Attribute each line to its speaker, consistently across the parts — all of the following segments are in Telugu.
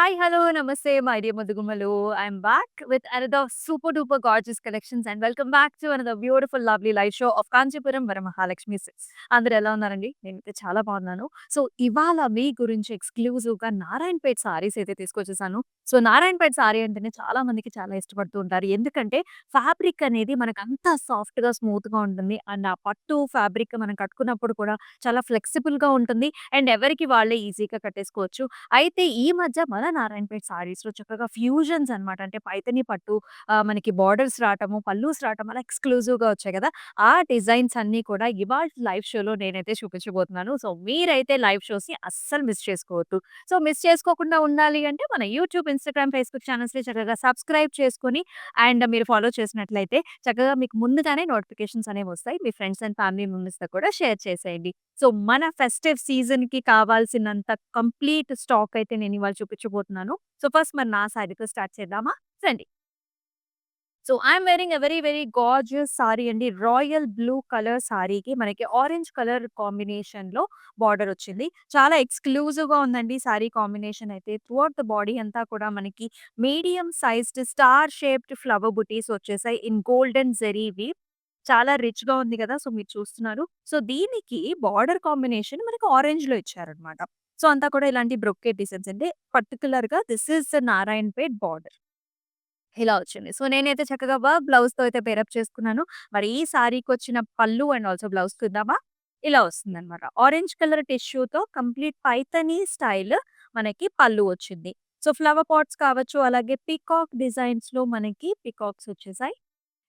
Speaker 1: Hi, hello, namaste, my dear Madhugumalu. I'm back with another super duper gorgeous collections and welcome back to another beautiful, lovely live show of Kanchipuram Varamahalakshmi Silks. అందరూ ఎలా ఉన్నారండి? నేనైతే చాలా బాగున్నాను. సో, ఇవాళ మీ గురించి ఎక్స్‌క్లూజివ్‌గా నారాయణపేట్ సారీస్ అయితే తీసుకొచ్చేసాను. సో, నారాయణపేట్ సారీ అంటేనే చాలా మందికి చాలా ఇష్టపడుతూ ఉంటారు. ఎందుకంటే ఫ్యాబ్రిక్ అనేది మనకంతా సాఫ్ట్‌గా, స్మూత్‌గా ఉంటుంది. అండ్ ఆ పట్టు ఫ్యాబ్రిక్ మనం కట్టుకున్నప్పుడు కూడా చాలా ఫ్లెక్సిబుల్‌గా ఉంటుంది. అండ్ ఎవరికి వాళ్ళే ఈజీగా కట్టేసుకోవచ్చు. అయితే ఈ మధ్య మన నారాయణపేట్ సారీస్‌లో చక్కగా ఫ్యూజన్స్ అన్నమాట. అంటే పైథాని పట్టు మనకి బోర్డర్స్ రావటము, పల్లూస్ రావటం అలా ఎక్స్‌క్లూజివ్‌గా వచ్చాయి కదా! ఆ డిజైన్స్ అన్నీ కూడా ఇవాల్టి లైవ్ షోలో నేనైతే చూపించబోతున్నాను. సో, మీరైతే లైవ్ షోస్‌ని అస్సలు మిస్ చేసుకోవద్దు. సో, మిస్ చేసుకోకుండా ఉండాలి అంటే మన యూట్యూబ్, ఇన్‌స్టాగ్రామ్, ఫేస్‌బుక్ ఛానెల్స్‌ని చక్కగా సబ్స్క్రైబ్ చేసుకొని అండ్ మీరు ఫాలో చేసినట్లయితే చక్కగా మీకు ముందుగానే నోటిఫికేషన్స్ అనేవి వస్తాయి. మీ ఫ్రెండ్స్ అండ్ ఫ్యామిలీ మెంబర్స్‌తో కూడా షేర్ చేసేయండి. సో, మన ఫెస్టివ్ సీజన్‌కి కావాల్సినంత కంప్లీట్ స్టాక్ అయితే నేనివాళ చూపించబోతున్నాను. సో, ఫస్ట్ మరి నా సారీతో స్టార్ట్ చేద్దామా? రండి. So, I'm wearing a very, very gorgeous sorry అండి. రాయల్ బ్లూ కలర్ సారీకి మనకి ఆరెంజ్ కలర్ కాంబినేషన్‌లో బార్డర్ వచ్చింది. చాలా ఎక్స్‌క్లూజివ్‌గా ఉందండి సారీ కాంబినేషన్ అయితే. త్రూఅవుట్ ద బాడీ అంతా కూడా మనకి medium sized star shaped flower బుటీస్ వచ్చేసాయి ఇన్ గోల్డెన్ జెరీ వీవ్. చాలా రిచ్‌గా ఉంది గదా! సో, మీరు చూస్తున్నారు. సో, దీనికి బార్డర్ కాంబినేషన్ మనకి ఆరెంజ్‌లో ఇచ్చారనమాట. సో, అంతా కూడా ఇలాంటి బ్రొకేట్ డిజైన్స్ అంటే పర్టిక్యులర్‌గా this is the Narayanpet border. ఇలా వచ్చింది. సో, నేనైతే చక్కగా వర్క్ బ్లౌజ్‌తో అయితే పేరప్ చేసుకున్నాను. మరి ఈ సారీకొచ్చిన పల్లు అండ్ ఆల్సో బ్లౌజ్ చూద్దామా? ఇలా వస్తుందనమాట. ఆరెంజ్ కలర్ టిష్యూతో కంప్లీట్ పైథానీ స్టైల్ మనకి పల్లు వచ్చింది. సో, ఫ్లవర్ పాట్స్ కావచ్చు, అలాగే పీకాక్ డిజైన్స్‌లో మనకి పీకాక్స్ వచ్చేసాయి.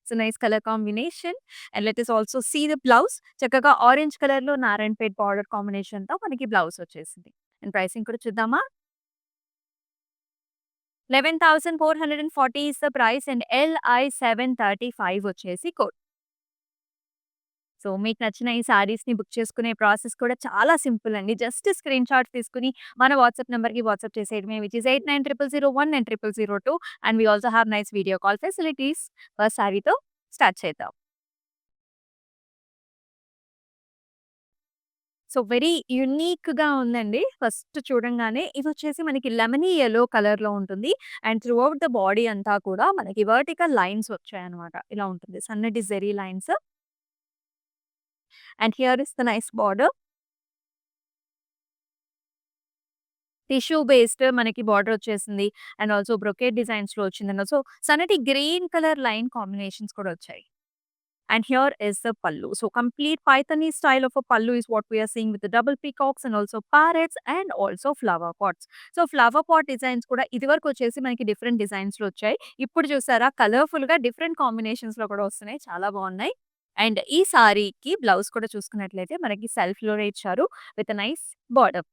Speaker 1: It's nice colour combination and let us also see the blouse. చక్కగా ఆరెంజ్ కలర్‌లో నారాయణపేట్ బార్డర్ కాంబినేషన్‌తో మనకి బ్లౌజ్ వచ్చేసింది. అండ్ ప్రైసింగ్ కూడా చూద్దామా? 11,440 is the price and LI 735 వచ్చేసి కోడ్. సో, మీకు నచ్చిన ఈ సారీస్‌ని బుక్ చేసుకునే ప్రాసెస్ కూడా చాలా సింపుల్ అండి. జస్ట్ స్క్రీన్ షాట్స్ తీసుకొని మన వాట్సాప్ నంబర్‌కి వాట్సాప్ చేసేయడమే which is 8900019002 and we also have nice video call facilities. First సారీతో స్టార్ట్ చేద్దాం. సో, వెరీ యూనిక్‌గా ఉందండి. ఫస్ట్ చూడంగానే ఇదొచ్చేసి మనకి లెమనీ యెల్లో కలర్‌లో ఉంటుంది. And throughout the body అంతా కూడా మనకి వర్టికల్ లైన్స్ వచ్చాయన్నమాట. ఇలా ఉంటుంది. సన్నటి zari lines and here is the nice border. Tissue based మనకి బార్డర్ వచ్చేసింది. అండ్ ఆల్సో బ్రొకేట్ డిజైన్స్‌లో వచ్చిందండి. సో, సన్నటి గ్రీన్ కలర్ లైన్ కాంబినేషన్స్ కూడా వచ్చాయి. And here is the pallu. So complete Pythoni style of a pallu is what we are seeing with the double peacocks and also parrots and also flower pots. So flower pot designs కూడా ఇదివరకు వచ్చేసి మనకి డిఫరెంట్ డిజైన్స్ లో వచ్చాయి. ఇప్పుడు చూసారా కలర్‌ఫుల్ గా డిఫరెంట్ కాంబినేషన్స్ లో కూడా వస్తున్నాయి. చాలా బాగున్నాయి. అండ్ ఈ సారీకి బ్లౌజ్ కూడా చూసుకున్నట్లయితే మనకి సెల్ఫ్ లోనే ఇచ్చారు విత్ నైస్ బార్డర్.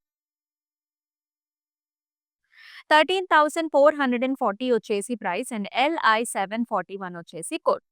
Speaker 1: 13,440 వచ్చేసి ప్రైస్ అండ్ LI 741 వచ్చేసి code.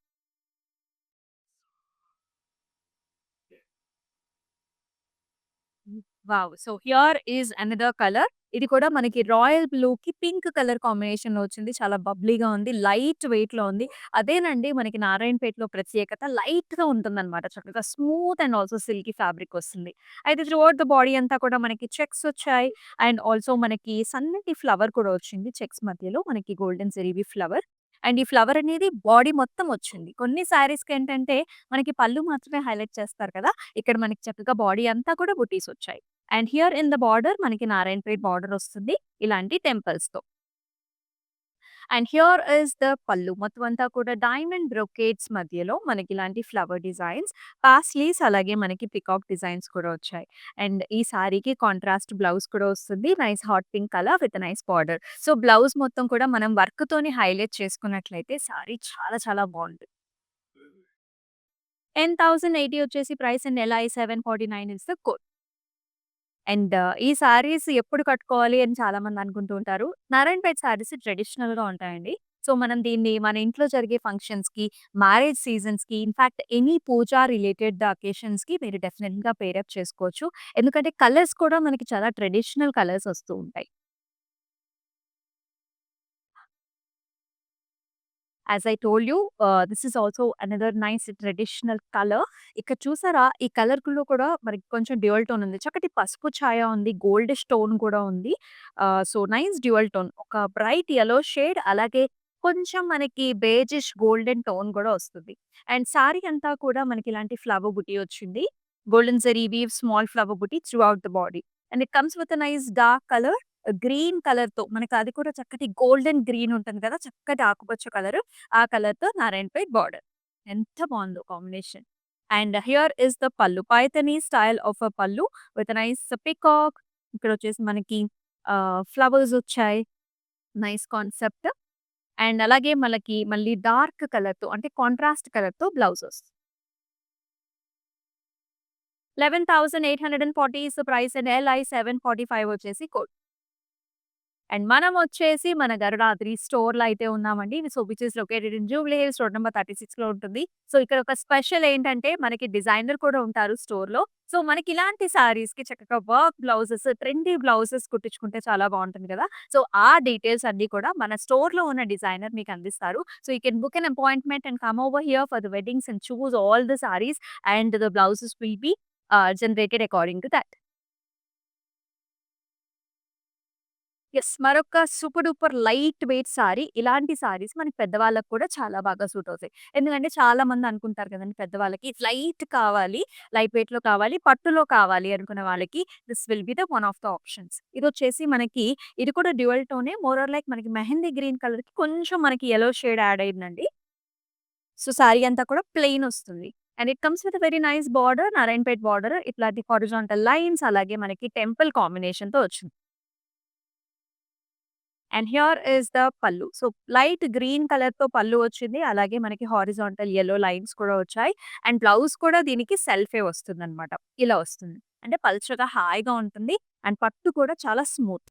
Speaker 1: Wow! So, here is another colour. ఇది కూడా మనకి రాయల్ బ్లూకి పింక్ కలర్ కాంబినేషన్‌లో వచ్చింది. చాలా బబ్లీగా ఉంది. లైట్ వెయిట్‌లో ఉంది. అదేనండి మనకి నారాయణపేటలో ప్రత్యేకత. లైట్‌గా ఉంటుందన్నమాట. చక్కగా smooth and also silky fabric వస్తుంది. అయితే త్రూఅవుట్ ద బాడీ అంతా కూడా మనకి చెక్స్ వచ్చాయి. అండ్ ఆల్సో మనకి సన్నటి ఫ్లవర్ కూడా వచ్చింది. చెక్స్ మధ్యలో మనకి గోల్డెన్ జెరీబీ ఫ్లవర్. అండ్ ఈ ఫ్లవర్ అనేది బాడీ మొత్తం వచ్చింది. కొన్ని శారీస్‌కేంటంటే మనకి పళ్ళు మాత్రమే హైలైట్ చేస్తారు కదా! ఇక్కడ మనకి చక్కగా బాడీ అంతా కూడా బుటీస్ వచ్చాయి. And here in the border మనకి నారాయణపేట్ బార్డర్ వస్తుంది. ఇలాంటి టెంపుల్స్‌తో. అండ్ హియర్ ఇస్ ద పల్లు. మొత్తం అంతా కూడా డైమండ్ బ్రొకేట్స్ మధ్యలో మనకి ఇలాంటి ఫ్లవర్ డిజైన్స్, పాస్లీస్ అలాగే మనకి పికాక్ డిజైన్స్ కూడా వచ్చాయి. అండ్ ఈ సారీకి కాంట్రాస్ట్ బ్లౌజ్ కూడా వస్తుంది. Nice hot pink colour with nice border. So, blouse మొత్తం కూడా మనం వర్క్‌తోని హైలైట్ చేసుకున్నట్లయితే సారీ చాలా చాలా బావుంటుంది. 10,080 వచ్చేసి price and LI 749 is the code. And ఈ సారీస్ ఎప్పుడు కట్టుకోవాలి అని చాలామంది అనుకుంటూ ఉంటారు. నారాయణపేట్ సారీస్ ట్రెడిషనల్‌గా ఉంటాయండి. సో, మనం దీన్ని మన ఇంట్లో జరిగే ఫంక్షన్స్‌కి, మ్యారేజ్ సీజన్స్‌కి ఇన్‌ఫాక్ట్ ఎనీ పూజ రిలేటెడ్ అకేషన్స్‌కి మీరు డెఫినిట్‌గా పెయిర్ అప్ చేసుకోవచ్చు. ఎందుకంటే కలర్స్ కూడా మనకి చాలా ట్రెడిషనల్ కలర్స్ వస్తూ ఉంటాయి. As I told you this is also another nice traditional colour. ఇక్కడ చూసారా ఈ కలర్‌లో కూడా మనకి కొంచెం డ్యూయల్ టోన్ ఉంది. చక్కటి పసుపు ఛాయ ఉంది. గోల్డిష్ టోన్ కూడా ఉంది. So nice dual tone. ఒక బ్రైట్ యెల్లో షేడ్ అలాగే కొంచెం మనకి బేజిష్ గోల్డెన్ టోన్ కూడా వస్తుంది. అండ్ సారీ అంతా కూడా మనకి ఇలాంటి ఫ్లవర్ బుటీ వచ్చింది. Golden zari weave small flower బుటీ throughout the body. And it comes with a nice dark colour. Green కలర్‌తో మనకి అది కూడా చక్కటి గోల్డెన్ గ్రీన్ ఉంటుంది కదా! చక్కటి ఆకుపచ్చ కలరు. ఆ కలర్‌తో నారాయణపేట్ బార్డర్. ఎంత బావుందో combination. And here is the పల్లు. పైథానీ స్టైల్ ఆఫ్ ఎ పల్లు విత్ నైస్ పీకాక్. ఇక్కడొచ్చేసి మనకి ఫ్లవర్స్ వచ్చాయి. Nice concept. అండ్ అలాగే మనకి మళ్ళీ డార్క్ కలర్‌తో అంటే కాంట్రాస్ట్ కలర్‌తో బ్లౌజ్ వస్తుంది. 11,840 is the price and LI 745 వచ్చేసి కోడ్. అండ్ మనం వచ్చేసి మన గరుడాద్రి స్టోర్‌లో అయితే ఉన్నామండి. So, which is located in Jubilee Hills road number 36లో ఉంటుంది. సో, ఇక్కడ ఒక స్పెషల్ ఏంటంటే మనకి డిజైనర్ కూడా ఉంటారు స్టోర్‌లో. సో, మనకి ఇలాంటి సారీస్‌కి చక్కగా వర్క్ బ్లౌజెస్, ట్రెండీ బ్లౌజెస్ కుట్టించుకుంటే చాలా బావుంటుంది కదా! సో, ఆ డీటెయిల్స్ అన్నీ కూడా మన స్టోర్‌లో ఉన్న డిజైనర్ మీకు అందిస్తారు. So, you can book an appointment and come over here for the weddings and choose all the saris and the blouses will be generated according to that. Yes. మరొక super duper light weight sari. ఇలాంటి సారీస్ మనకి పెద్దవాళ్ళకి కూడా చాలా బాగా సూట్ అవుతాయి. ఎందుకంటే చాలా మంది అనుకుంటారు కదండీ పెద్దవాళ్ళకి లైట్ కావాలి, లైట్ వెయిట్‌లో కావాలి, పట్టులో కావాలి అనుకున్న వాళ్ళకి this will be the one of the options. ఇదొచ్చేసి మనకి ఇది కూడా డ్యూయల్ టోనే మోర్ ఆర్ లైక్ మనకి మెహందీ గ్రీన్ కలర్‌కి కొంచెం మనకి యెల్లో షేడ్ యాడ్ అయిందండి. సో, సారీ అంతా కూడా ప్లెయిన్ వస్తుంది. And it comes with a very nice border Narayanpet border ఇట్లాంటి హారిజాంటల్ లైన్స్ అలాగే మనకి టెంపుల్ కాంబినేషన్‌తో వచ్చింది. And here is the pallu. So, light green కలర్‌తో పల్లు వచ్చింది. అలాగే మనకి హారిజాంటల్ యెల్లో లైన్స్ కూడా వచ్చాయి. అండ్ బ్లౌజ్ కూడా దీనికి సెల్ఫే వస్తుందన్నమాట. ఇలా వస్తుంది. అంటే పల్చగా హాయిగా ఉంటుంది. అండ్ పట్టు కూడా చాలా స్మూత్.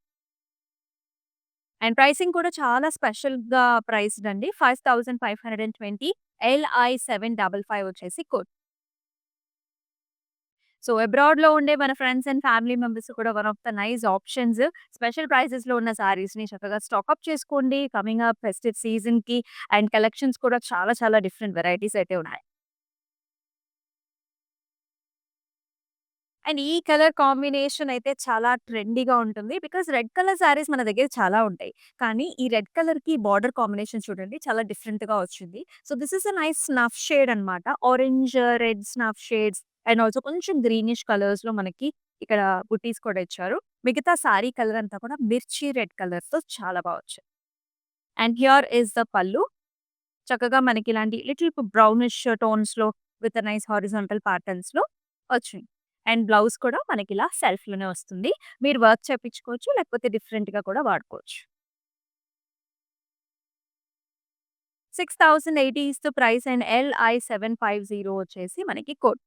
Speaker 1: అండ్ ప్రైసింగ్ కూడా చాలా స్పెషల్‌గా ప్రైస్డ్ అండి. 5,520 LI 755 వచ్చేసి కోడ్. సో, అబ్రాడ్‌లో ఉండే మన ఫ్రెండ్స్ అండ్ ఫ్యామిలీ మెంబర్స్ కూడా one of the nice options. Special ప్రైసెస్‌లో ఉన్న సారీస్‌ని చక్కగా స్టాక్ అప్ చేసుకోండి. కమింగ్ అప్ ఫెస్టివ్ సీజన్‌కి అండ్ కలెక్షన్స్ కూడా చాలా చాలా డిఫరెంట్ వెరైటీస్ అయితే ఉన్నాయి. అండ్ ఈ కలర్ కాంబినేషన్ అయితే చాలా ట్రెండీగా ఉంటుంది. బికాజ్ రెడ్ కలర్ సారీస్ మన దగ్గర చాలా ఉంటాయి. కానీ ఈ రెడ్ కలర్‌కి బార్డర్ కాంబినేషన్ చూడండి చాలా డిఫరెంట్‌గా వచ్చింది. So, this is a nice snuff shade అన్నమాట. Orange, red snuff shades and also కొంచెం గ్రీనిష్ కలర్స్‌లో మనకి ఇక్కడ బుట్టీస్ కూడా ఇచ్చారు. మిగతా సారీ కలర్ అంతా కూడా మిర్చి రెడ్ కలర్‌తో చాలా బా వచ్చింది. అండ్ హియర్ ఈస్ ద పల్లు. చక్కగా మనకి ఇలాంటి లిటిల్ బ్రౌనిష్ టోన్స్‌లో విత్ నైస్ హారిజాంటల్ ప్యాటర్న్స్‌లో వచ్చింది. అండ్ బ్లౌజ్ కూడా మనకిలా సెల్ఫ్‌లోనే వస్తుంది. మీరు వర్క్ చేపించుకోవచ్చు. లేకపోతే డిఫరెంట్‌గా కూడా వాడుకోవచ్చు. 6,080 is the price and LI 750 వచ్చేసి మనకి కోడ్.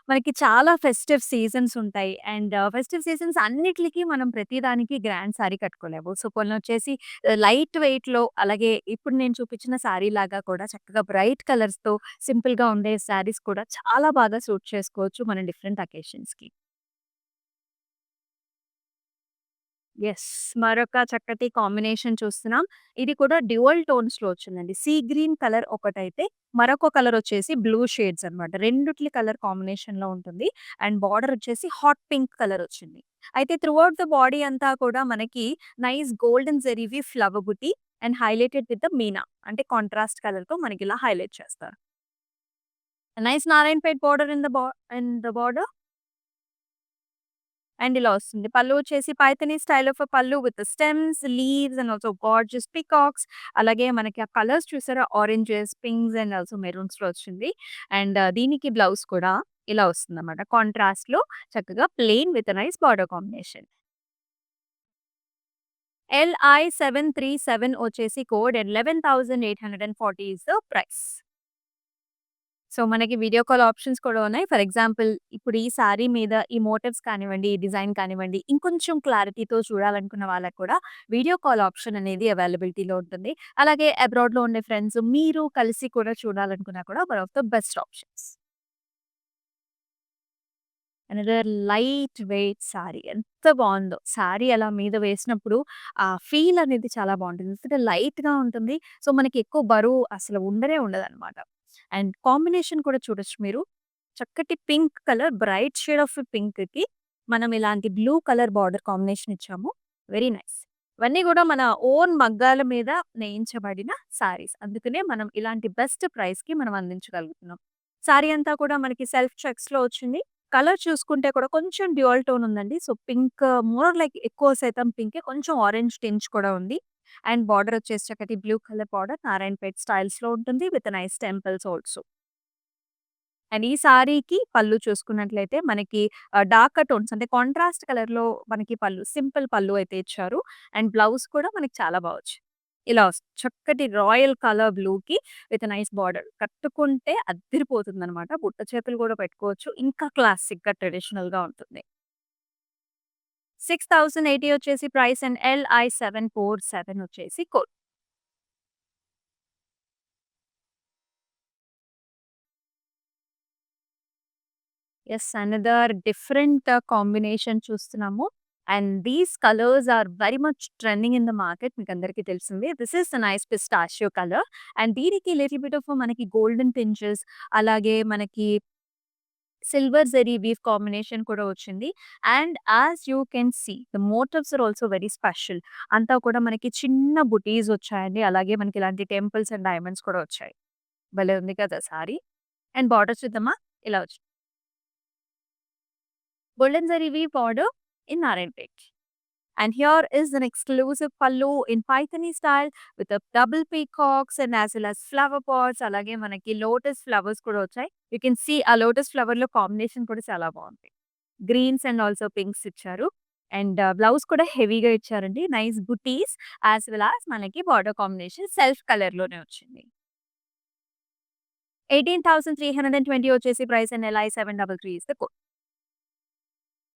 Speaker 1: మనకి చాలా ఫెస్టివ్ సీజన్స్ ఉంటాయి. అండ్ ఫెస్టివ్ సీజన్స్ అన్నిట్లికి మనం ప్రతిదానికి గ్రాండ్ సారీ కట్టుకోలేము. సో, కొన్నొచ్చేసి లైట్ వెయిట్‌లో అలాగే ఇప్పుడు నేను చూపించిన సారీ లాగా కూడా చక్కగా బ్రైట్ కలర్స్‌తో సింపుల్‌గా ఉండే సారీస్ కూడా చాలా బాగా సూట్ చేసుకోవచ్చు మనం డిఫరెంట్ అకేషన్స్‌కి. యెస్. మరొక చక్కటి కాంబినేషన్ చూస్తున్నాం. ఇది కూడా డ్యూయల్ టోన్స్‌లో వచ్చిందండి. సీ గ్రీన్ కలర్ ఒకటైతే, మరొక కలర్ వచ్చేసి బ్లూ షేడ్స్ అన్నమాట. రెండిట్లి కలర్ కాంబినేషన్‌లో ఉంటుంది. అండ్ బార్డర్ వచ్చేసి హాట్ పింక్ కలర్ వచ్చింది. అయితే త్రూ ఔట్ ద బాడీ అంతా కూడా మనకి నైస్ గోల్డెన్ జెరీవి ఫ్లవర్ బుటీ and highlighted with the Meena. అంటే కాంట్రాస్ట్ కలర్‌తో మనకిలా హైలైట్ చేస్తారు. Nice Narayanpet border in the border. And ఇలా వస్తుంది. పల్లు వచ్చేసి పైథానీ స్టైల్ ఆఫ్ పల్లు with stems, leaves and also gorgeous peacocks. అలాగే మనకి ఆ కలర్స్ చూసారా ఆరెంజెస్, పింక్స్ అండ్ ఆల్సో మెరూన్స్‌లో వచ్చింది. అండ్ దీనికి బ్లౌజ్ కూడా ఇలా వస్తుందన్నమాట. కాంట్రాస్ట్‌లో చక్కగా plain with nice border combination. LI 737 వచ్చేసి code and 11,840 is the price. So, మనకి వీడియో కాల్ ఆప్షన్స్ కూడా ఉన్నాయి. ఫర్ ఎగ్జాంపుల్ ఇప్పుడు ఈ సారీ మీద ఈ మోటివ్స్ కానివ్వండి, ఈ డిజైన్ కానివ్వండి, ఇంకొంచెం క్లారిటీతో చూడాలనుకున్న వాళ్ళకి కూడా వీడియో కాల్ ఆప్షన్ అనేది అవైలబిలిటీలో ఉంటుంది. అలాగే అబ్రాడ్‌లో ఉండే ఫ్రెండ్స్ మీరు కలిసి కూడా చూడాలనుకున్నా కూడా one of the best options. Another light weight sorry. ఎంత బావుందో! సారీ అలా మీద వేసినప్పుడు ఆ ఫీల్ అనేది చాలా బావుంటుంది. ఎందుకంటే లైట్‌గా ఉంటుంది. సో, మనకి ఎక్కువ బరువు అసలు ఉండనే ఉండదనమాట. అండ్ కాంబినేషన్ కూడా చూడొచ్చు మీరు. చక్కటి pink colour bright shade of పింక్‌కి మనం ఇలాంటి బ్లూ కలర్ బార్డర్ కాంబినేషన్ ఇచ్చాము. Very nice. ఇవన్నీ గూడా మన ఓన్ మగ్గాల మీద నేయించబడిన సారీస్. అందుకనే మనం ఇలాంటి బెస్ట్ ప్రైస్‌కి మనం అందించగలుగుతున్నాం. సారీ అంతా కూడా మనకి సెల్ఫ్ చెక్స్‌లో వచ్చింది. కలర్ చూసుకుంటే కూడా కొంచెం డ్యూయల్ టోన్ ఉందండి. సో, పింక్ మోర్ లైక్ ఎక్కువ శాతం పింకే. కొంచెం ఆరెంజ్ టింజ్ కూడా ఉంది. అండ్ బార్డర్ వచ్చేసి చక్కటి బ్లూ కలర్ బార్డర్ నారాయణపేట్ స్టైల్స్‌లో ఉంటుంది. With nice temples also. And ఈ సారీకి పళ్ళు చూసుకున్నట్లయితే మనకి డార్కర్ టోన్స్ అంటే కాంట్రాస్ట్ కలర్‌లో మనకి పళ్ళు సింపుల్ పళ్ళు అయితే ఇచ్చారు. అండ్ బ్లౌజ్ కూడా మనకి చాలా బా వచ్చింది. ఇలా వస్తుంది. చక్కటి రాయల్ కలర్ బ్లూకి విత్ నైస్ బార్డర్. కట్టుకుంటే అద్దిరిపోతుందనమాట. బుట్ట చేతులు కూడా పెట్టుకోవచ్చు. ఇంకా క్లాసిక్‌గా ట్రెడిషనల్‌గా ఉంటుంది. 6080 వచ్చేసి ప్రైస్ అండ్ LI747 వచ్చేసి code. Yes. Another different combination చూస్తున్నాము. And these colours are very much trending in the market. మీకందరికీ తెలిసిందే. This is a nice pistachio colour. And దీనికి లిటిల్ బిట్ ఆఫ్ మనకి గోల్డెన్ పించెస్ అలాగే మనకి సిల్వర్ జెరీ వీవ్ కాంబినేషన్ కూడా వచ్చింది. And as you can see the motifs are also very special. అంతా కూడా మనకి చిన్న బుటీస్ వచ్చాయండి. అలాగే మనకి ఇలాంటి టెంపుల్స్ అండ్ డైమండ్స్ కూడా వచ్చాయి. భలే ఉంది కదా సారీ. అండ్ బార్డర్ చూద్దామా? ఇలా వచ్చింది. Golden Zari weave border in Narayanpet. And here is an exclusive pallu in Pythony style with a double peacocks and as well as flower pots. అలాగే మనకి లోటస్ ఫ్లవర్స్ కూడా వచ్చాయి. యూ కెన్ సీ ఆ లోటస్ ఫ్లవర్ లో కాంబినేషన్ కూడా చాలా బాగుంది. గ్రీన్స్ అండ్ ఆల్సో పింక్స్ ఇచ్చారు. అండ్ బ్లౌజ్ కూడా హెవీగా ఇచ్చారండి. నైస్ బుటీస్ యాజ్ వెల్ యాజ్ మనకి బార్డర్ కాంబినేషన్ సెల్ఫ్ కలర్ లోనే వచ్చింది. 18,320 వచ్చేసి price and LI 733 is the code.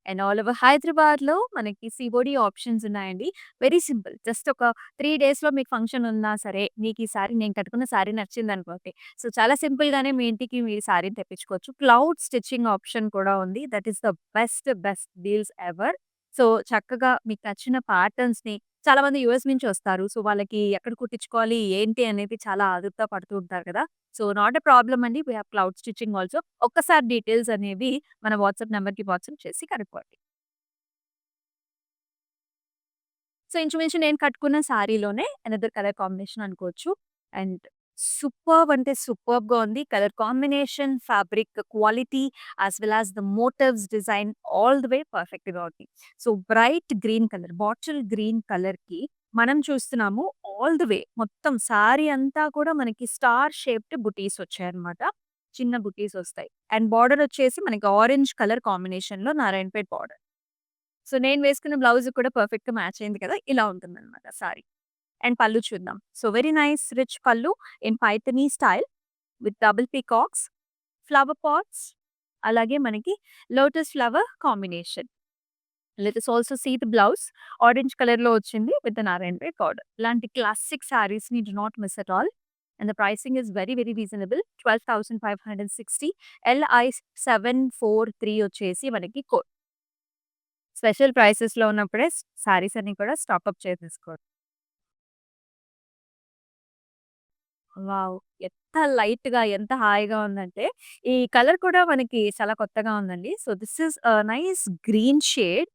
Speaker 1: And all over హైదరాబాద్‌లో మనకి సీఓడీ ఆప్షన్స్ ఉన్నాయండి. Very simple. జస్ట్ ఒక 3 డేస్‌లో మీకు ఫంక్షన్ ఉన్నా సరే, మీకు ఈ సారీ నేను కట్టుకున్న సారీ నచ్చిందనుకోండి. సో, చాలా సింపుల్‌గానే మీ ఇంటికి మీరు సారీని తెప్పించుకోవచ్చు. క్లౌడ్ స్టిచ్చింగ్ ఆప్షన్ కూడా ఉంది. That is the best deals ever. So, చక్కగా మీకు నచ్చిన ప్యాటర్న్స్‌ని చాలామంది యూఎస్ నుంచి వస్తారు. సో, వాళ్ళకి ఎక్కడ కుట్టించుకోవాలి, ఏంటి అనేది చాలా ఆదుర్దా పడుతూ ఉంటారు కదా! సో, నాట్ ఎ ప్రాబ్లమ్ అండి. We have cloud stitching also. ఒక్కసారి డీటెయిల్స్ అనేవి మన వాట్సాప్ నంబర్‌కి వాట్సాప్ చేసి కనుక్కోండి. సో, ఇంచుమించు నేను కట్టుకున్న సారీలోనే అనదర్ కలర్ కాంబినేషన్ అనుకోవచ్చు. అండ్ సూపర్బ్ అంటే సూపర్బ్‌గా ఉంది. Colour combination, fabric quality as well as the motifs design all the way పర్ఫెక్ట్‌గా ఉంది. So, bright green colour, bottle green కలర్‌కి మనం చూస్తున్నాము ఆల్ ది వే మొత్తం సారీ అంతా కూడా మనకి స్టార్ షేప్డ్ బుటీస్ వచ్చాయన్నమాట. చిన్న బుటీస్ వస్తాయి. అండ్ బార్డర్ వచ్చేసి మనకి ఆరెంజ్ కలర్ కాంబినేషన్‌లో నారాయణపేట్ బార్డర్. సో, నేను వేసుకున్న బ్లౌజ్ కూడా పర్ఫెక్ట్‌గా మ్యాచ్ అయింది కదా! ఇలా ఉంటుందన్నమాట సారీ. అండ్ పళ్ళు చూద్దాం. So, very nice rich pallu in Paithani style with double peacocks, flower pots అలాగే మనకి lotus flower combination. Let us also see the blouse. Orange కలర్‌లో వచ్చింది విత్ నారాయణపేట్ బార్డర్. ఇలాంటి క్లాసిక్ సారీస్‌ని do not miss at all. And the pricing is very reasonable. 12,560 LI 743 వచ్చేసి మనకి కోడ్. స్పెషల్ ప్రైసెస్‌లో ఉన్నప్పుడే సారీస్ అన్ని కూడా స్టాక్ అప్ చేసేసుకోండి. వావ్! ఎంత లైట్‌గా, ఎంత హాయిగా ఉందంటే, ఈ కలర్ కూడా మనకి చాలా కొత్తగా ఉందండి. So, this is nice green shade.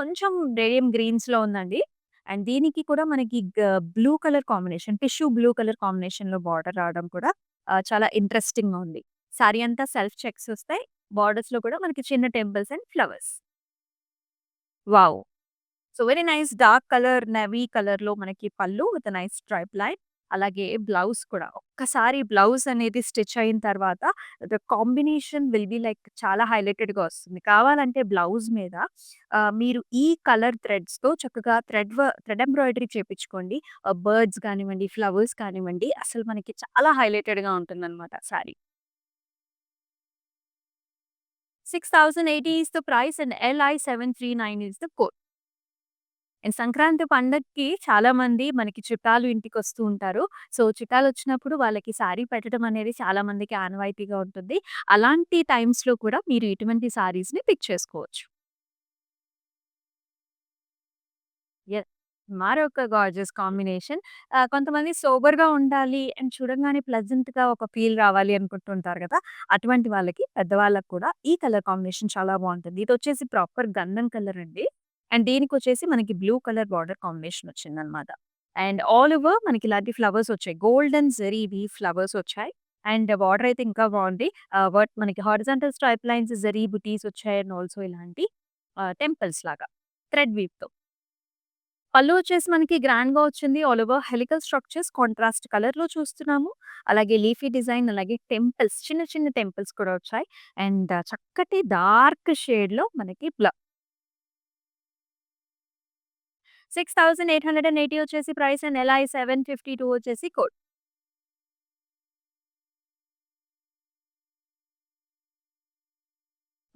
Speaker 1: కొంచెం రేడియం గ్రీన్స్‌లో ఉందండి. అండ్ దీనికి కూడా మనకి blue colour combination, tissue blue colour కాంబినేషన్‌లో బార్డర్ రావడం కూడా చాలా ఇంట్రెస్టింగ్‌గా ఉంది. సారీ అంతా సెల్ఫ్ చెక్స్ వస్తాయి. బార్డర్స్‌లో కూడా మనకి చిన్న temples and flowers. Wow! So, very nice dark colour, navy కలర్‌లో మనకి పళ్ళు విత్ నైస్ స్ట్రైప్ లైన్. అలాగే బ్లౌజ్ కూడా. ఒక్కసారి బ్లౌజ్ అనేది స్టిచ్ అయిన తర్వాత the combination will be like చాలా హైలైటెడ్‌గా వస్తుంది. కావాలంటే బ్లౌజ్ మీద మీరు ఈ కలర్ థ్రెడ్స్‌తో చక్కగా థ్రెడ్ ఎంబ్రాయిడరీ చేపించుకోండి. బర్డ్స్ కానివ్వండి, ఫ్లవర్స్ కానివ్వండి, అసలు మనకి చాలా హైలైటెడ్‌గా ఉంటుందన్నమాట sorry. 6080 is the price and LI 739 is the code. And Sankranti పండగకి చాలామంది మనకి చుట్టాలు ఇంటికొస్తూ ఉంటారు. సో, చుట్టాలొచ్చినప్పుడు వాళ్ళకి సారీ పెట్టడం అనేది చాలా మందికి ఆనవాయితీగా ఉంటుంది. అలాంటి టైమ్స్‌లో కూడా మీరు ఇటువంటి సారీస్‌ని పిక్ చేసుకోవచ్చు. యెస్. మరొక గార్జియస్ కాంబినేషన్. కొంతమంది సోబర్‌గా ఉండాలి అండ్ చూడంగానే ప్లెజెంట్‌గా ఒక ఫీల్ రావాలి అనుకుంటుంటారు గదా! అటువంటి వాళ్ళకి, పెద్దవాళ్ళకి కూడా ఈ కలర్ కాంబినేషన్ చాలా బావుంటుంది. ఇదొచ్చేసి ప్రాపర్ గంధం కలర్ అండి. అండ్ దీనికొచ్చేసి మనకి బ్లూ కలర్ బార్డర్ కాంబినేషన్ వచ్చిందనమాట. అండ్ ఆల్ ఓవర్ మనకి ఇలాంటి ఫ్లవర్స్ వచ్చాయి. గోల్డెన్ జెరీ వీవ్ ఫ్లవర్స్ వచ్చాయి. అండ్ బార్డర్ అయితే ఇంకా బావుంది. మనకి హారిజాంటల్ స్ట్రైప్ లైన్స్ జెరీ బుటీస్ వచ్చాయి. అండ్ ఆల్సో ఇలాంటి టెంపుల్స్ లాగా థ్రెడ్ వీవ్‌తో. పళ్ళు వచ్చేసి మనకి గ్రాండ్‌గా వచ్చింది. All over helical structures contrast కలర్‌లో చూస్తున్నాము. అలాగే లీఫీ డిజైన్, అలాగే టెంపుల్స్ చిన్న చిన్న టెంపుల్స్ కూడా వచ్చాయి. అండ్ చక్కటి డార్క్ షేడ్‌లో మనకి 6880 వచ్చేసి ప్రైస్ అండ్ ఎల్ఐ 752 వచ్చేసి కోడ్.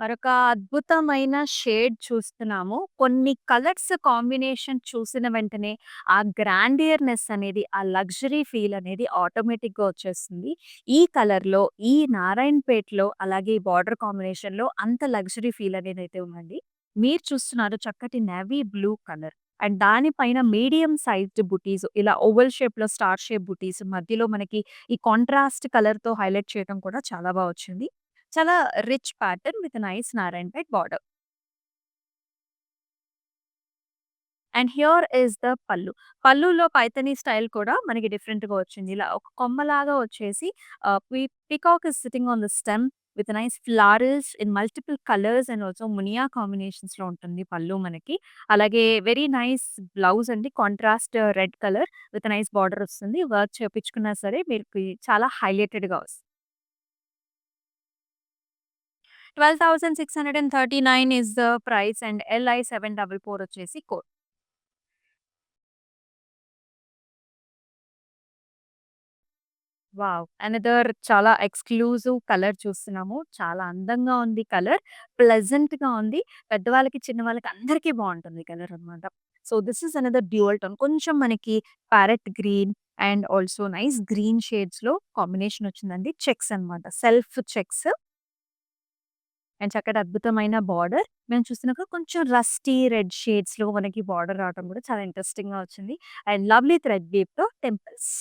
Speaker 1: మరొక అద్భుతమైన షేడ్ చూస్తున్నాము. కొన్ని కలర్స్ కాంబినేషన్ చూసిన వెంటనే ఆ గ్రాండియర్‌నెస్ అనేది, ఆ లగ్జరీ ఫీల్ అనేది ఆటోమేటిక్‌గా వచ్చేస్తుంది. ఈ కలర్‌లో, ఈ నారాయణపేటలో, అలాగే ఈ బార్డర్ కాంబినేషన్‌లో అంత లగ్జరీ ఫీల్ అనేదైతే ఉందండి. మీరు చూస్తున్నారు చక్కటి నేవీ బ్లూ కలర్ అండ్ దానిపైన మీడియం సైజ్డ్ బుటీస్ ఇలా ఓవెల్ షేప్‌లో స్టార్ షేప్ బుటీస్ మధ్యలో మనకి ఈ కాంట్రాస్ట్ కలర్‌తో హైలైట్ చేయడం కూడా చాలా బా వచ్చింది. చాలా rich pattern with nice Narayanpet border. And here is the పల్లు. పల్లులో పైథానీ స్టైల్ కూడా మనకి డిఫరెంట్‌గా వచ్చింది. ఇలా ఒక కొమ్మలాగా వచ్చేసి peacock is sitting on the stem with nice flowers in multiple colours and also munia కాంబినేషన్స్‌లో ఉంటుంది పల్లు మనకి. అలాగే వెరీ నైస్ బ్లౌజ్ అండి. Contrast red colour with nice border వస్తుంది. వర్క్ చేపించుకున్నా సరే మీకు చాలా హైలైటెడ్‌గా వస్తుంది. 12,639 is the price and LI 744 వచ్చేసి కోడ్. వావ్! అనదర్ చాలా ఎక్స్‌క్లూజివ్ కలర్ చూస్తున్నాము. చాలా అందంగా ఉంది కలర్. ప్లెజెంట్‌గా ఉంది. పెద్దవాళ్ళకి, చిన్నవాళ్ళకి అందరికీ బావుంటుంది కలర్ అన్నమాట. So, this is another dual tone. కొంచెం మనకి parrot green and also nice green షేడ్స్‌లో కాంబినేషన్ వచ్చిందండి. చెక్స్ అన్నమాట. Self checks. అండ్ చక్కటి అద్భుతమైన బార్డర్. మేము చూస్తున్నప్పుడు కొంచెం రస్టీ రెడ్ షేడ్స్‌లో మనకి బార్డర్ రావటం కూడా చాలా ఇంట్రెస్టింగ్‌గా వచ్చింది. అండ్ లవ్లీ థ్రెడ్ వీవ్‌తో temples.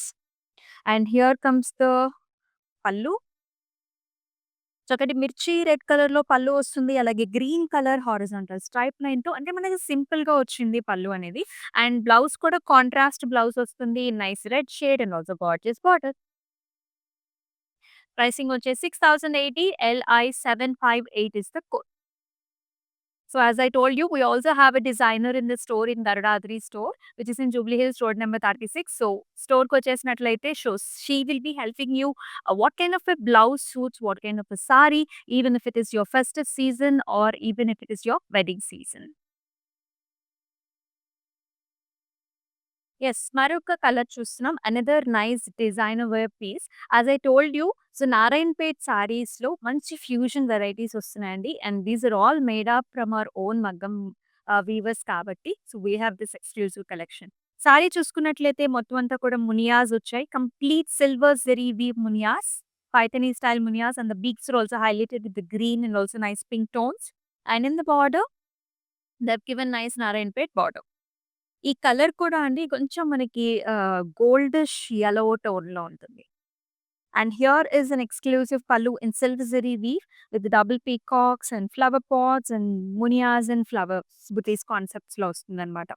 Speaker 1: And here comes the pallu. చక్కటి మిర్చి రెడ్ కలర్‌లో పల్లు వస్తుంది. అలాగే గ్రీన్ కలర్ హారిజాంటల్ స్ట్రైప్ లైన్‌తో అంటే మనకి సింపుల్‌గా వచ్చింది పల్లు అనేది. అండ్ బ్లౌజ్ కూడా కాంట్రాస్ట్ బ్లౌజ్ వస్తుంది. Nice red shade and also gorgeous border. Pricing వచ్చేసి 6080 LI 758 is the code. So as I told you, we also have a designer in the store in Daradadri store, which is in Jubilee Hills Road number 36. So store kochesinatlఅయితే shows she will be helping you what kind of a blouse suits, what kind of a sari, even if it is your festive season or even if it is your wedding season. Yes. మరొక కలర్ చూస్తున్నాం. Another nice designer wear piece. As I told you so, Narayanpet సారీస్‌లో మంచి ఫ్యూజన్ వెరైటీస్ వస్తున్నాయండి. And these are all made up from our own మగ్గం వీవర్స్ కాబట్టి so, we have this exclusive collection. Sari చూసుకున్నట్లయితే మొత్తం అంతా కూడా మునియాస్ వచ్చాయి. Complete silver zari weave munias. Paithani style munias and the beads are also highlighted with the green and also nice pink tones. And in the border they have given nice Narayanpet border. ఈ కలర్ కూడా అండి కొంచెం మనకి గోల్డిష్ యెల్లో టోన్‌లో ఉంటుంది. And here is an exclusive pallu in silver zari weave with double peacocks and flower pots and munias and flowers బుటీస్ కాన్సెప్ట్స్‌లో వస్తుందన్నమాట.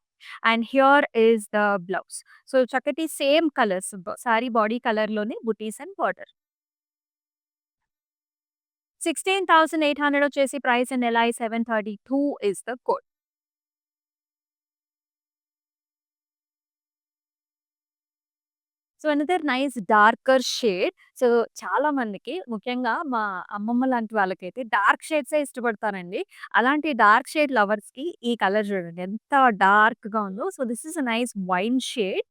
Speaker 1: And here is the blouse. So, చక్కటి సేమ్ కలర్స్ సారీ బాడీ కలర్‌లోనే బుటీస్ అండ్ బార్డర్. 16,800 వచ్చేసి price and LI 732 is the code. So, another nice darker shade. So, చాలా మందికి ముఖ్యంగా మా అమ్మమ్మ లాంటి వాళ్ళకైతే డార్క్ షేడ్సే ఇష్టపడతారండి. అలాంటి డార్క్ షేడ్ లవర్స్‌కి ఈ కలర్ చూడండి ఎంత డార్క్‌గా ఉందో. So, this is a nice wine shade.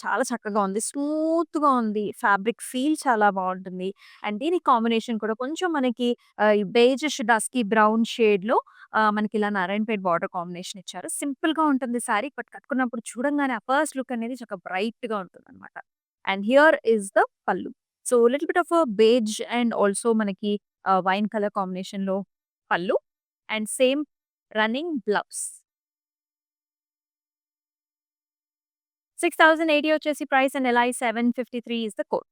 Speaker 1: చాలా చక్కగా ఉంది. స్మూత్‌గా ఉంది. ఫ్యాబ్రిక్ ఫీల్ చాలా బావుంటుంది. అండ్ దీని కాంబినేషన్ కూడా కొంచెం మనకి ఈ బేజిష్ డస్కీ బ్రౌన్ షేడ్‌లో మనకిలా నారాయణపేట్ బార్డర్ కాంబినేషన్ ఇచ్చారు. సింపుల్‌గా ఉంటుంది సారీ. బట్ కట్టుకున్నప్పుడు చూడంగానే ఆ ఫస్ట్ లుక్ అనేది చాలా బ్రైట్‌గా ఉంటుందనమాట. And here is the pallu. So, little bit of beige and also మనకి వైన్ కలర్ కాంబినేషన్‌లో పల్లు అండ్ సేమ్ రన్నింగ్ బ్లౌజ్. 6080 వచ్చేసి price and LI 753 is the code.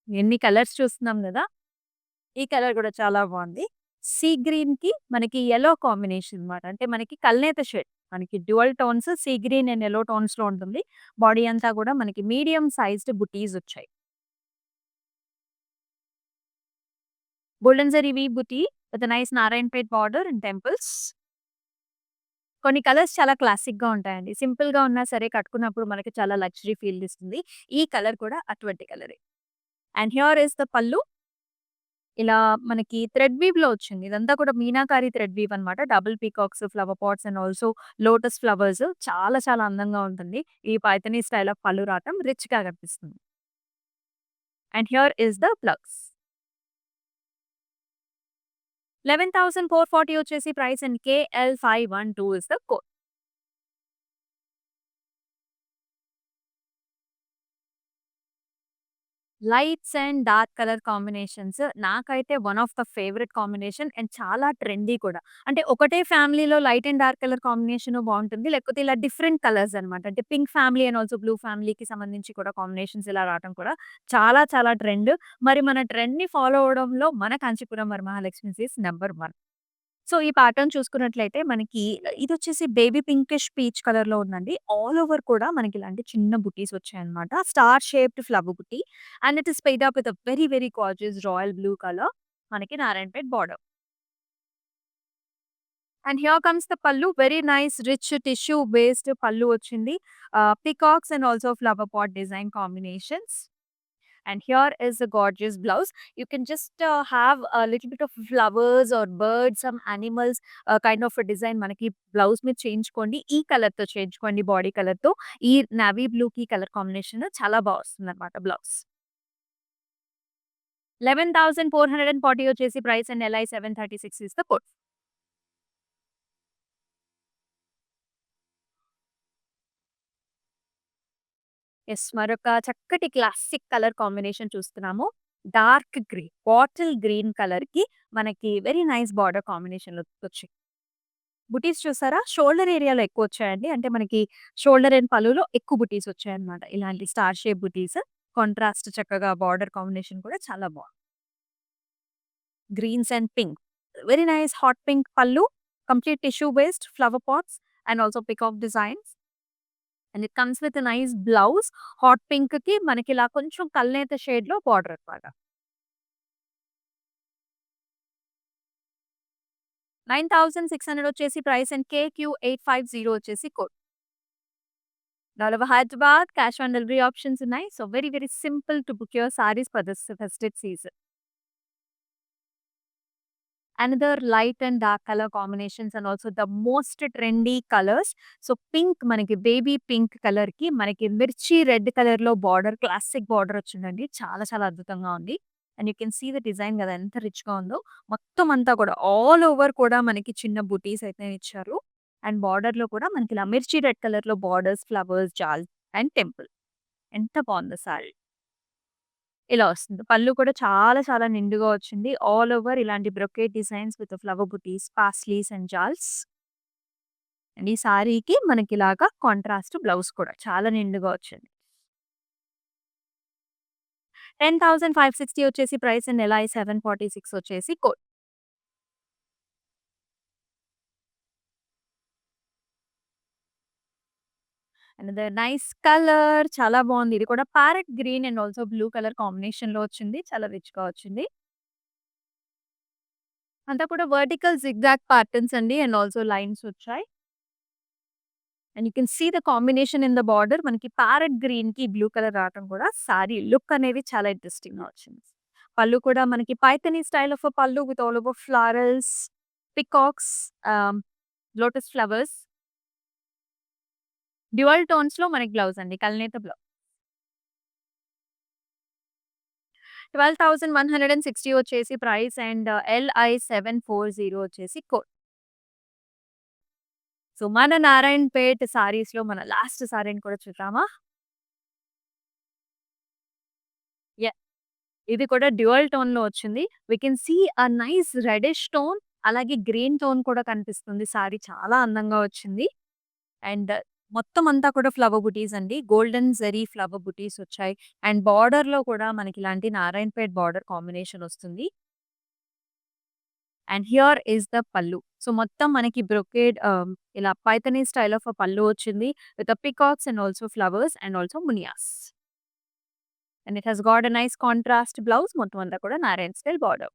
Speaker 1: ఎన్ని కలర్స్ చూస్తున్నాం గదా! ఈ కలర్ గూడా చాలా బావుంది. సీ గ్రీన్‌కి మనకి యెల్లో కాంబినేషన్ మాట. అంటే మనకి కల్నేత షేడ్. మనకి dual tones sea green and yellow టోన్స్‌లో ఉంటుంది. బాడీ అంతా గూడా మనకి మీడియం సైజ్డ్ బుటీస్ వచ్చాయి. గోల్డెన్ జరీ వీవ్ బుటీ with nice Narayanpet border and temples. కొన్ని కలర్స్ చాలా క్లాసిక్‌గా ఉంటాయండి. సింపుల్‌గా ఉన్నా సరే కట్టుకున్నప్పుడు మనకి చాలా లగ్జరీ ఫీల్ ఇస్తుంది. ఈ కలర్ కూడా అటువంటి కలరే. అండ్ హియర్ ఈస్ ద పల్లు. ఇలా మనకి థ్రెడ్ వీవ్‌లో వచ్చింది. ఇదంతా కూడా మీనాకారి థ్రెడ్ వీవ్ అన్నమాట. Double peacocks, flower pots and also lotus flowers చాలా చాలా అందంగా ఉంటుంది. ఈ పైథానీ స్టైల్ ఆఫ్ పల్లు రావటం రిచ్‌గా కనిపిస్తుంది. And here is the blouse. 11,440 వచ్చేసి price and KL512 is the code. Lights and dark colour combinations నాకైతే one of the favourite combination and చాలా ట్రెండీ కూడా. అంటే ఒకటే ఫ్యామిలీలో light and dark colour combination బావుంటుంది. లేకపోతే ఇలా డిఫరెంట్ కలర్స్ అన్నమాట. అంటే pink family and also blue ఫ్యామిలీకి సంబంధించి కూడా కాంబినేషన్స్ ఇలా రావటం కూడా చాలా చాలా ట్రెండ్. మరి మన ట్రెండ్‌ని ఫాలో అవ్వడంలో మన Kanchipuram Varamahalakshmi is number 1. So, ఈ ప్యాటర్న్ చూసుకున్నట్లయితే మనకి ఇదొచ్చేసి బేబీ పింకిష్ పీచ్ కలర్‌లో ఉందండి. ఆల్ ఓవర్ కూడా మనకి ఇలాంటి చిన్న బుటీస్ వచ్చాయన్నమాట. స్టార్ షేప్డ్ ఫ్లవర్ బుటీ and it is paired up with a very very gorgeous royal blue colour. మనకి Narayanpet border. And here comes the pallu. Very nice rich tissue based pallu వచ్చింది. Peacocks and also flower pot design combinations. And here is a gorgeous blouse. You can just have a little bit of flowers or birds, some animals kind of a design మనకి బ్లౌజ్ మీద చేయించుకోండి. ఈ కలర్ తో చేయించుకోండి బాడీ కలర్ తో. ఈ నేవీ బ్లూ కి కలర్ కాంబినేషన్ చాలా బాగొస్తుందన్నమాట బ్లౌజ్. 11,440 వచ్చేసి price and LI 736 is the code. Yes. మరొక చక్కటి క్లాసిక్ కలర్ కాంబినేషన్ చూస్తున్నాము. డార్క్ గ్రీన్, బాటిల్ గ్రీన్ కలర్‌కి మనకి వెరీ నైస్ బార్డర్ కాంబినేషన్‌లో వచ్చి బుటీస్ చూసారా? షోల్డర్ ఏరియాలో ఎక్కువొచ్చాయండి. అంటే మనకి షోల్డర్ అండ్ పళ్ళులో ఎక్కువ బుటీస్ వచ్చాయన్నమాట. ఇలాంటి స్టార్ షేప్ బుటీస్. కాంట్రాస్ట్ చక్కగా బార్డర్ కాంబినేషన్ కూడా చాలా బావుంది. Greens and pink. Very nice hot pink pallu. Complete tissue based flower pots and also peacock designs. And it comes with a nice blouse. Hot పింక్‌కి మనకిలా కొంచెం కల్నేత షేడ్‌లో బార్డర్ అన్నమాట. 9,600 వచ్చేసి ప్రైస్ అండ్ KQ850 వచ్చేసి code. All over Hyderabad, cash on delivery options ఉన్నాయి. So very very simple to book your sarees for this festive season. Another light and dark color combinations and also the most trendy colors. So pink మనకి బేబీ పింక్ కలర్‌కి మనకి మిర్చి రెడ్ కలర్‌లో బార్డర్ క్లాసిక్ బార్డర్ వచ్చిందండి. చాలా చాలా అద్భుతంగా ఉంది. And you can see the design కదా ఎంత రిచ్‌గా ఉందో. మొత్తం అంతా కూడా ఆల్ ఓవర్ కూడా మనకి చిన్న బుటీస్ అయితే ఇచ్చారు. అండ్ బార్డర్‌లో కూడా మనకి ఇలా మిర్చి రెడ్ కలర్‌లో బార్డర్స్, ఫ్లవర్స్, జాల్ అండ్ టెంపుల్. ఎంత బావుందో సారీ. ఇలా వస్తుంది. పళ్ళు కూడా చాలా చాలా నిండుగా వచ్చింది. ఆల్ ఓవర్ ఇలాంటి brocade designs with flower buttis, paisleys and జాల్స్. And ఈ సారీకి మనకిలాగా కాంట్రాస్ట్ బ్లౌజ్ కూడా చాలా నిండుగా వచ్చింది. 10,560 వచ్చేసి ప్రైస్ అండ్ LI 746 వచ్చేసి కోడ్. అనదర్ నైస్ కలర్ చాలా బావుంది. ఇది కూడా parrot green and also blue colour కాంబినేషన్‌లో వచ్చింది. చాలా రిచ్‌గా వచ్చింది. అంతా కూడా వర్టికల్ జిగ్‌జాగ్ ప్యాటర్న్స్ అండి అండ్ ఆల్సో లైన్స్ వచ్చాయి. And you can see the combination in the border మనకి ప్యారట్ గ్రీన్‌కి బ్లూ కలర్ రావటం కూడా సారీ లుక్ అనేది చాలా ఇంట్రెస్టింగ్‌గా వచ్చింది. పళ్ళు కూడా మనకి పైథానీ స్టైల్ ఆఫ్ పళ్ళు with all over florals, peacocks, ఆహ్, లోటస్ ఫ్లవర్స్ డ్యూయల్ టోన్స్‌లో మనకి బ్లౌజ్ అండి. కల్నేత బ్లౌజ్. 12,160 వచ్చేసి ప్రైస్ అండ్ LI740 వచ్చేసి కోడ్. సో, మన నారాయణపేట్ సారీస్‌లో మన లాస్ట్ సారీని కూడా చూద్దామా? యాహ్! ఇది కూడా డ్యూయల్ టోన్‌లో వచ్చింది. We can see a nice reddish tone అలాగే గ్రీన్ టోన్ కూడా కనిపిస్తుంది. సారీ చాలా అందంగా వచ్చింది. అండ్ మొత్తం అంతా కూడా ఫ్లవర్ బుటీస్ అండి. గోల్డెన్ జరీ ఫ్లవర్ బుటీస్ వచ్చాయి. అండ్ బార్డర్‌లో కూడా మనకి ఇలాంటి నారాయణపేట్ బార్డర్ కాంబినేషన్ వస్తుంది. And here is the pallu. So, మొత్తం మనకి బ్రొకేడ్ ఇలా పైథానీ స్టైల్ ఆఫ్ పల్లు వచ్చింది. With peacocks and also flowers and also munias. And it has got a nice contrast blouse. మొత్తం అంతా కూడా నారాయణ్ స్టైల్ బార్డర్.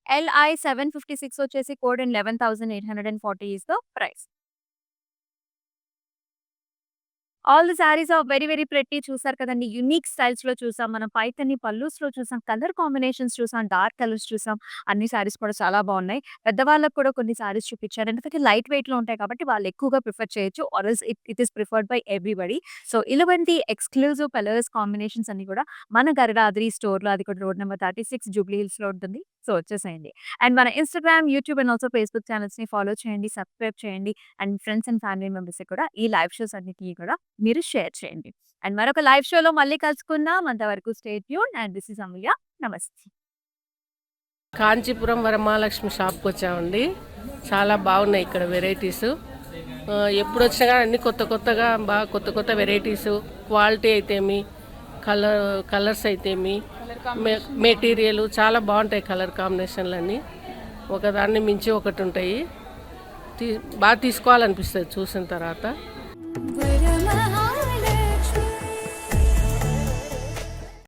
Speaker 1: LI756 వచ్చేసి code and 11,840 is the price. All the saris are very very pretty. చూసారు కదండీ! యూనిక్ స్టైల్స్‌లో చూసాం. మనం పైథానీ పల్లూస్‌లో చూసాం. కలర్ కాంబినేషన్స్ చూసాం. డార్క్ కలర్స్ చూసాం. అన్ని సారీస్ కూడా చాలా బాగున్నాయి. పెద్దవాళ్ళకి కూడా కొన్ని సారీస్ చూపించారు. ఎందుకంటే లైట్ వెయిట్‌లో ఉంటాయి కాబట్టి వాళ్ళు ఎక్కువగా ప్రిఫర్ చేయొచ్చు. Or else it is preferred by everybody. So, ఇలాంటి ఎక్స్‌క్లూజివ్ కలర్స్ కాంబినేషన్స్ అన్ని కూడా మన గరుడాద్రి స్టోర్‌లో, అది కూడా రోడ్ నంబర్ 36 జూబ్లీ హిల్స్‌లో ఉంటుంది. సో, వచ్చేసేయండి. అండ్ మన Instagram, YouTube and also Facebook ఛానెల్స్‌ని ఫాలో చేయండి. సబ్స్క్రైబ్ చేయండి. అండ్ ఫ్రెండ్స్ అండ్ ఫ్యామిలీ మెంబర్స్‌కి కూడా ఈ లైవ్ షోస్ అన్నిటిని కూడా మీరు షేర్ చేయండి. అండ్ మరొక లైవ్ షోలో మళ్ళీ కలుసుకుందాం. అంతవరకు stay tuned and this is Amulya. నమస్తే.
Speaker 2: కాంచీపురం వరమహాలక్ష్మి షాప్కి వచ్చామండి. చాలా బాగున్నాయి ఇక్కడ వెరైటీస్. ఎప్పుడు వచ్చినా కానీ అన్ని కొత్త కొత్తగా బాగా కొత్త కొత్త వెరైటీస్, క్వాలిటీ అయితేమి, కలర్స్ అయితేమి, మెటీరియల్ చాలా బాగుంటాయి. కలర్ కాంబినేషన్లు అన్నీ ఒకదాన్ని మించి ఒకటి ఉంటాయి. బాగా తీసుకోవాలనిపిస్తుంది చూసిన తర్వాత.